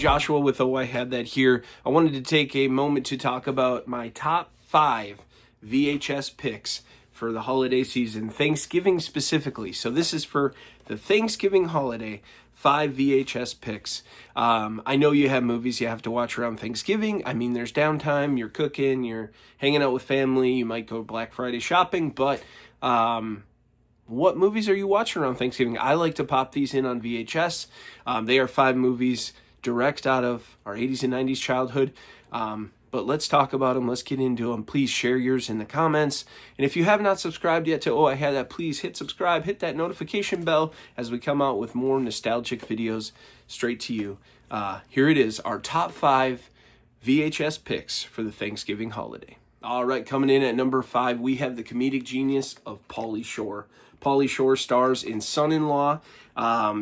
Joshua with OIHT That here. I wanted to take a moment to talk about my top 5 VHS picks for the holiday season, Thanksgiving specifically. So this is for the Thanksgiving holiday, 5 VHS picks. I know you have movies you have to watch around Thanksgiving. I mean, there's downtime, you're cooking, you're hanging out with family, you might go Black Friday shopping, but what movies are you watching around Thanksgiving? I like to pop these in on VHS. They are 5 movies direct out of our 80s and 90s childhood. But let's talk about them. Let's get into them. Please share yours in the comments. And if you have not subscribed yet to OIHT That, please hit subscribe, hit that notification bell as we come out with more nostalgic videos straight to you. Here it is, our top 5 VHS picks for the Thanksgiving holiday. All right, coming in at number 5, we have the comedic genius of Pauly Shore. Pauly Shore stars in SonInLaw.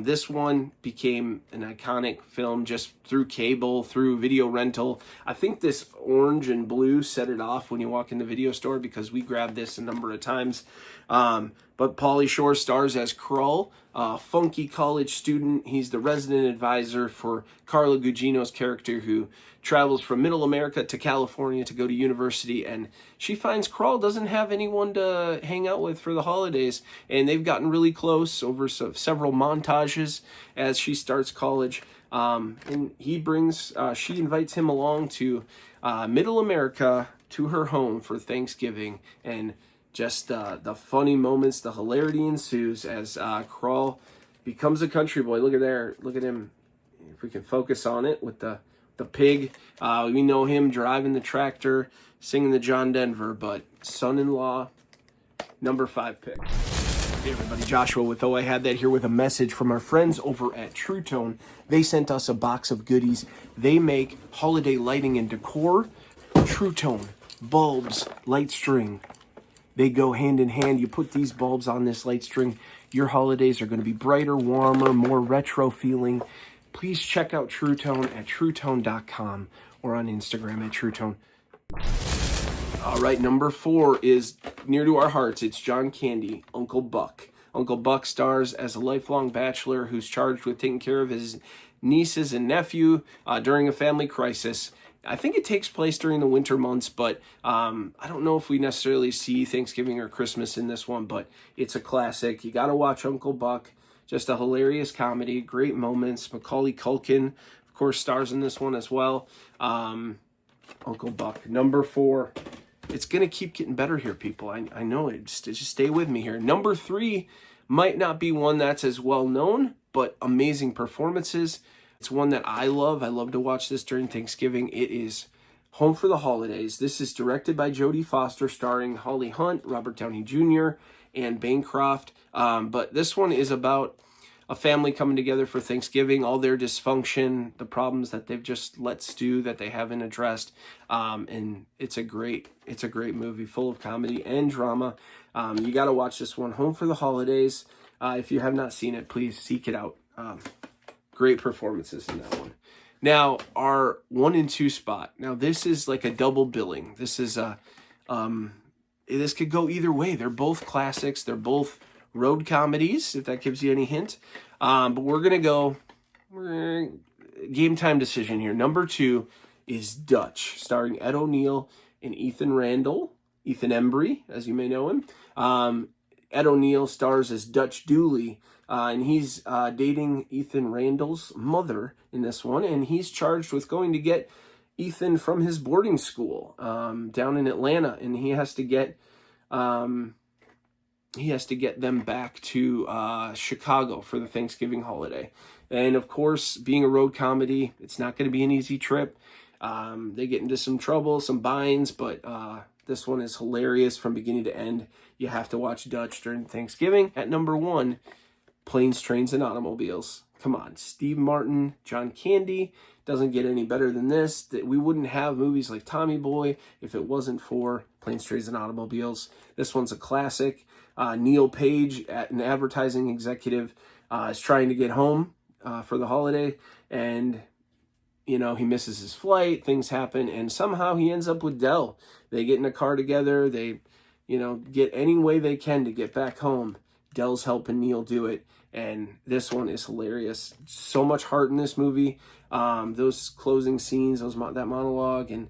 This one became an iconic film just through cable, through video rental. I think this orange and blue set it off when you walk in the video store because we grabbed this a number of times. But Pauly Shore stars as Krull, a funky college student. He's the resident advisor for Carla Gugino's character, who travels from Middle America to California to go to university, and she finds Krull doesn't have anyone to hang out with for the holidays, and they've gotten really close over several montages as she starts college. And he brings, she invites him along to Middle America to her home for Thanksgiving, and just the funny moments, the hilarity ensues as Krull becomes a country boy. Look at there, look at him. If we can focus on it with the pig. We know him driving the tractor, singing the John Denver, but SonInLaw, number 5 pick. Hey everybody, Joshua with OIHT That here with a message from our friends over at Tron. They sent us a box of goodies. They make holiday lighting and decor. Tron, bulbs, light string. They go hand in hand. You put these bulbs on this light string, your holidays are going to be brighter, warmer, more retro feeling. Please check out Tron at truetone.com or on Instagram at Truetone. All right, number 4 is near to our hearts. It's John Candy, Uncle Buck. Uncle Buck stars as a lifelong bachelor who's charged with taking care of his nieces and nephew during a family crisis. I think it takes place during the winter months, but I don't know if we necessarily see Thanksgiving or Christmas in this one, but it's a classic. You got to watch Uncle Buck. Just a hilarious comedy, great moments. Macaulay Culkin, of course, stars in this one as well. Uncle Buck, number 4. It's going to keep getting better here, people. I know it. Just stay with me here. Number 3 might not be one that's as well known, but amazing performances. It's one that I love. I love to watch this during Thanksgiving. It is Home for the Holidays. This is directed by Jodie Foster, starring Holly Hunt, Robert Downey Jr., and Bancroft. But this one is about a family coming together for Thanksgiving, all their dysfunction, the problems that they've just let stew that they haven't addressed. And it's a great movie full of comedy and drama. You got to watch this one, Home for the Holidays. If you have not seen it, please seek it out. Great performances in that one. Now, our 1 and 2 spot. Now, this is like a double billing. This is this could go either way. They're both classics. They're both road comedies, if that gives you any hint. But we're game time decision here. Number 2 is Dutch, starring Ed O'Neill and Ethan Embry, as you may know him. Ed O'Neill stars as Dutch Dooley, and he's dating Ethan Randall's mother in this one, and he's charged with going to get Ethan from his boarding school down in Atlanta, and he has to get them back to Chicago for the Thanksgiving holiday. And of course, being a road comedy, it's not going to be an easy trip. They get into some trouble, some binds, but this one is hilarious from beginning to end. You have to watch Dutch during Thanksgiving. At number 1, Planes, Trains, and Automobiles. Come on, Steve Martin, John Candy. Doesn't get any better than this. We wouldn't have movies like Tommy Boy if it wasn't for Planes, Trains, and Automobiles. This one's a classic. Neil Page, an advertising executive, is trying to get home for the holiday, and he misses his flight. Things happen, and somehow he ends up with Dell. They get in a car together. They, get any way they can to get back home. Dell's helping Neil do it, and this one is hilarious. So much heart in this movie. Those closing scenes, that monologue, and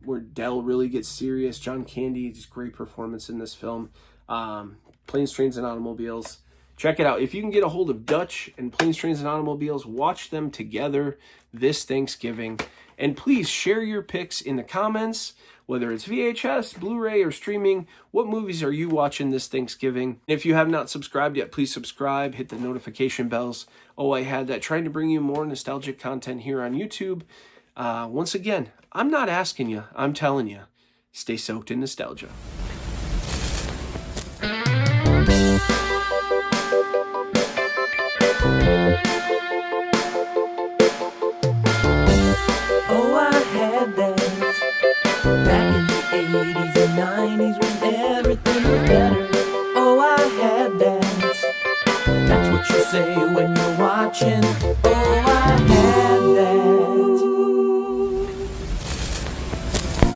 where Dell really gets serious. John Candy, just great performance in this film. Planes, Trains, and Automobiles. Check it out. If you can get a hold of Dutch and Planes, Trains, and Automobiles, watch them together this Thanksgiving. And please share your picks in the comments, whether it's VHS, Blu-ray, or streaming. What movies are you watching this Thanksgiving? If you have not subscribed yet, please subscribe, hit the notification bells. Oh, I had that. Trying to bring you more nostalgic content here on YouTube. Once again, I'm not asking you, I'm telling you. Stay soaked in nostalgia. Oh, I had that back in the 80s and 90s when everything was better. Oh, I had that. That's what you say when you're watching